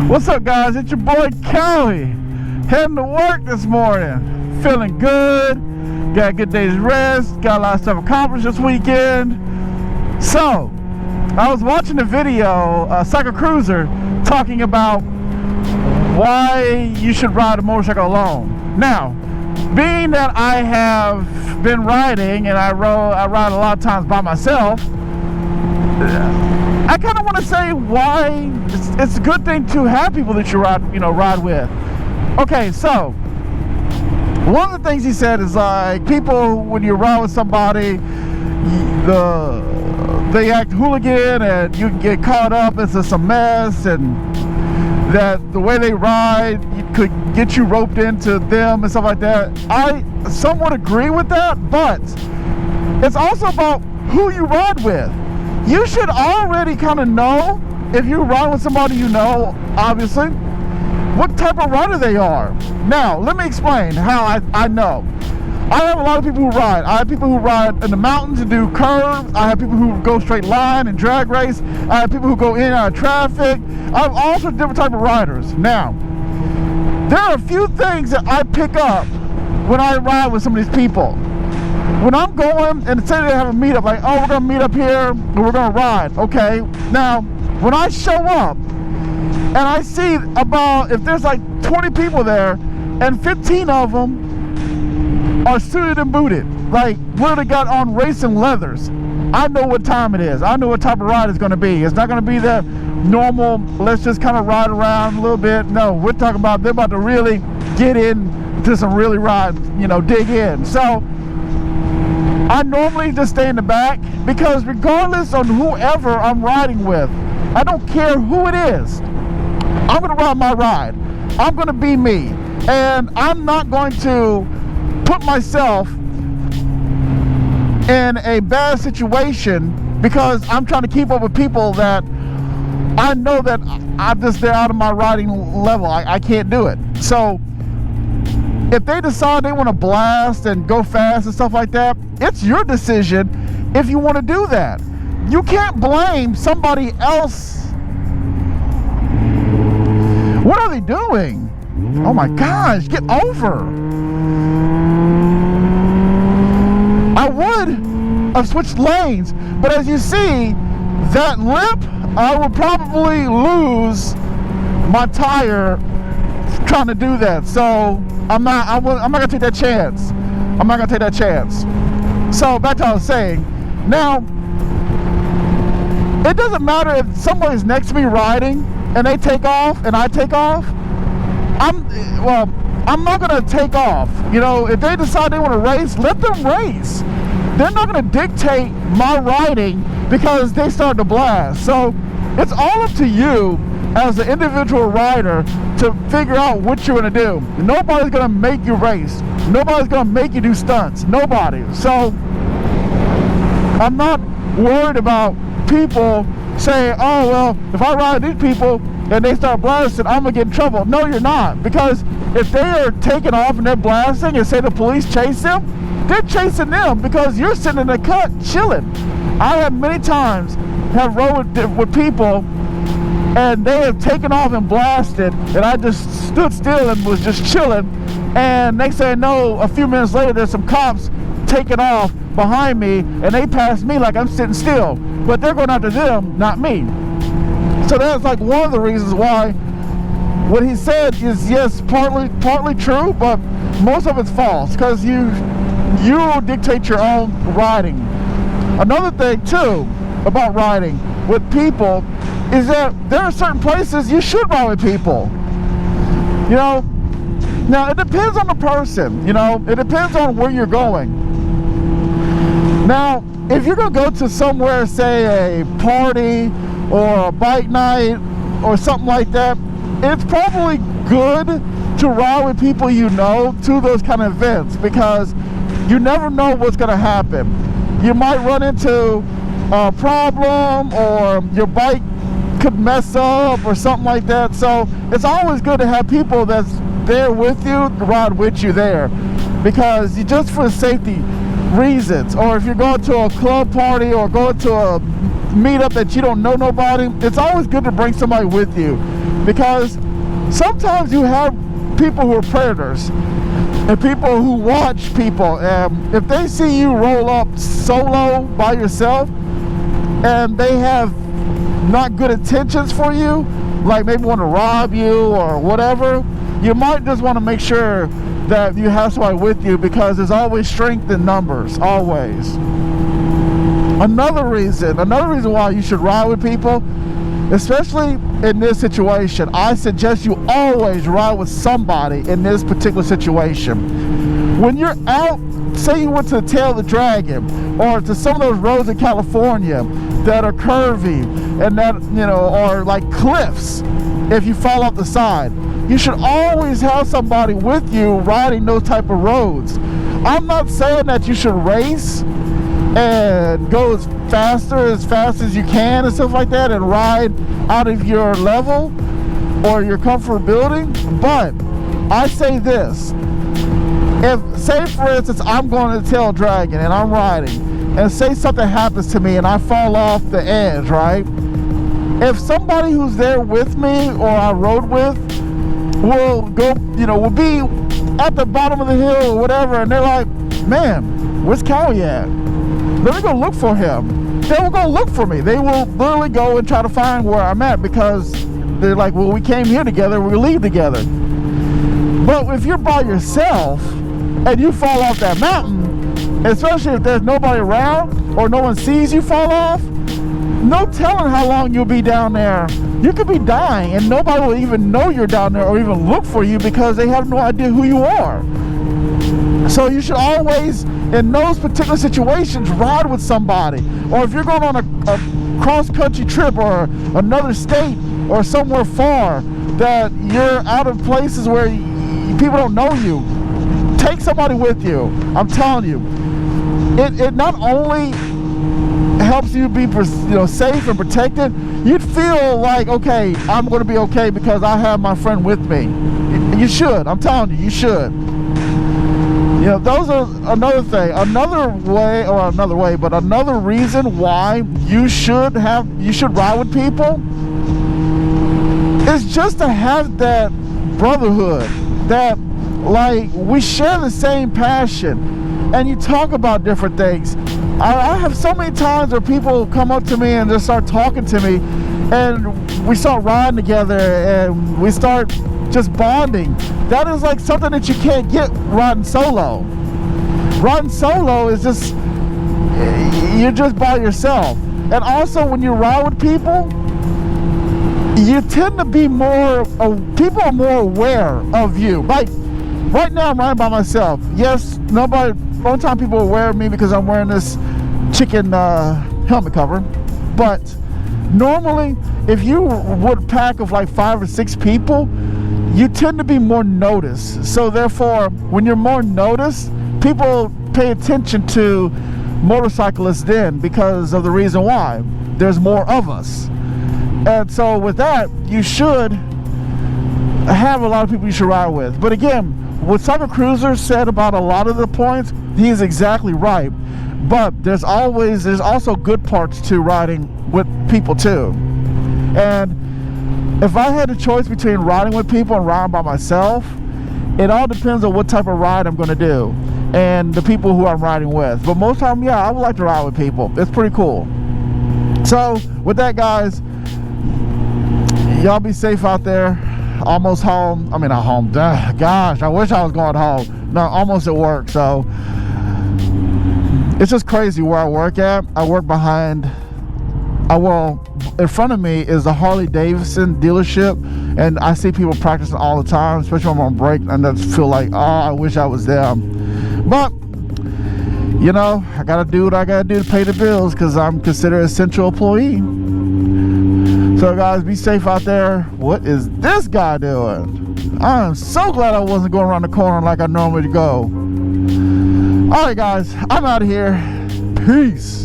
What's up, guys? It's your boy Kelly, heading to work this morning. Feeling good, got a good day's rest, got a lot of stuff accomplished this weekend. So, I was watching a video, Cycle Cruiser, talking about why you should ride a motorcycle alone. Now, being that I have been riding and I ride a lot of times by myself, I kind of want to say why it's a good thing to have people that you ride with. Okay, so one of the things he said is like people, when you ride with somebody, they act hooligan and you can get caught up. It's just a mess, and that the way they ride could get you roped into them and stuff like that. I somewhat agree with that, but it's also about who you ride with. You should already kind of know, if you ride with somebody you know, obviously, what type of rider they are. Now, let me explain how I know. I have a lot of people who ride. I have people who ride in the mountains and do curves. I have people who go straight line and drag race. I have people who go in and out of traffic. I have all sorts of different type of riders. Now, there are a few things that I pick up when I ride with some of these people. When I'm going, and say they have a meetup, like, oh, we're gonna meet up here, and we're gonna ride. Okay, now, when I show up, and I see about, if there's like 20 people there, and 15 of them are suited and booted, like, really got on racing leathers, I know what time it is. I know what type of ride it's gonna be. It's not gonna be the normal, let's just kind of ride around a little bit. No, we're talking about, they're about to really get into some really ride, dig in. So, I normally just stay in the back, because regardless of whoever I'm riding with, I don't care who it is, I'm going to ride my ride. I'm going to be me. And I'm not going to put myself in a bad situation because I'm trying to keep up with people that I know that they're out of my riding level. I can't do it. So if they decide they want to blast and go fast and stuff like that, it's your decision if you want to do that. You can't blame somebody else. What are they doing? Oh my gosh, get over. I would have switched lanes, but as you see, that lip, I would probably lose my tire trying to do that. So I'm not gonna take that chance. I'm not gonna take that chance. So back to what I was saying. Now, it doesn't matter if somebody's next to me riding and they take off and I take off. I'm not gonna take off. If they decide they want to race, let them race. They're not gonna dictate my riding because they start to blast. So it's all up to you as an individual rider to figure out what you're gonna do. Nobody's gonna make you race. Nobody's gonna make you do stunts. Nobody. So I'm not worried about people saying, oh, well, if I ride these people and they start blasting, I'm gonna get in trouble. No, you're not. Because if they are taking off and they're blasting and say the police chase them, they're chasing them because you're sitting in the cut chilling. I have many times rode with people and they have taken off and blasted, and I just stood still and was just chilling, and next thing I know, a few minutes later, there's some cops taking off behind me, and they passed me like I'm sitting still, but they're going after them, not me. So that's like one of the reasons why what he said is, yes, partly true, but most of it's false, because you dictate your own riding. Another thing too about riding with people is that there are certain places you should ride with people. Now it depends on the person. It depends on where you're going. Now, if you're gonna go to somewhere, say a party or a bike night or something like that, it's probably good to ride with people to those kind of events, because you never know what's gonna happen. You might run into a problem, or your bike could mess up or something like that. So it's always good to have people that's there with you, ride with you there, because just for safety reasons. Or if you're going to a club party or going to a meetup that you don't know nobody, it's always good to bring somebody with you, because sometimes you have people who are predators and people who watch people, and if they see you roll up solo by yourself and they have not good intentions for you, like maybe want to rob you or whatever, you might just want to make sure that you have somebody with you, because there's always strength in numbers, always. Another reason why you should ride with people, especially in this situation, I suggest you always ride with somebody in this particular situation. When you're out, say you went to the Tail of the Dragon or to some of those roads in California that are curvy and that, you know, are like cliffs if you fall off the side, you should always have somebody with you riding those type of roads. I'm not saying that you should race and go as fast as you can and stuff like that and ride out of your level or your comfortability, but I say this: if, say for instance, I'm going to Tail Dragon and I'm riding, and say something happens to me and I fall off the edge, right? If somebody who's there with me or I rode with will go, you know, will be at the bottom of the hill or whatever, and they're like, man, where's Cowie at? Let me go look for him. They will go look for me. They will literally go and try to find where I'm at, because they're like, well, we came here together, we'll leave together. But if you're by yourself and you fall off that mountain, especially if there's nobody around or no one sees you fall off, no telling how long you'll be down there. You could be dying and nobody will even know you're down there or even look for you, because they have no idea who you are. So you should always, in those particular situations, ride with somebody. Or if you're going on a cross-country trip or another state or somewhere far that you're out of places where people don't know you, take somebody with you. I'm telling you, it not only helps you be, you know, safe and protected, you'd feel like, okay, I'm going to be okay because I have my friend with me. You should. I'm telling you, you should. You know, those are another thing, another reason why you should ride with people is just to have that brotherhood, that like we share the same passion and you talk about different things. I have so many times where people come up to me and just start talking to me, and we start riding together and we start just bonding. That is like something that you can't get riding solo. Riding solo is just, you're just by yourself. And also when you ride with people, you tend to be more, people are more aware of you. Like right now I'm riding by myself. Yes, one time people are aware of me because I'm wearing this chicken helmet cover. But normally if you would pack of like 5 or 6 people, you tend to be more noticed. So therefore, when you're more noticed, people pay attention to motorcyclists then, because of the reason why there's more of us. And so with that, you should have a lot of people you should ride with. But again, what Cyber Cruiser said about a lot of the points, he's exactly right. But there's also good parts to riding with people too. And if I had a choice between riding with people and riding by myself, it all depends on what type of ride I'm going to do and the people who I'm riding with. But most time, yeah, I would like to ride with people. It's pretty cool. So with that, guys, y'all be safe out there. Almost home. I mean, not home. Gosh, I wish I was going home. No, almost at work. So it's just crazy where I work at. I work behind, in front of me is the Harley Davidson dealership, and I see people practicing all the time, especially when I'm on break, and I just feel like, oh, I wish I was them. But you know, I gotta do what I gotta do to pay the bills, because I'm considered an essential employee. So guys, be safe out there. What is this guy doing? I'm so glad I wasn't going around the corner like I normally go. All right, guys, I'm out of here. Peace.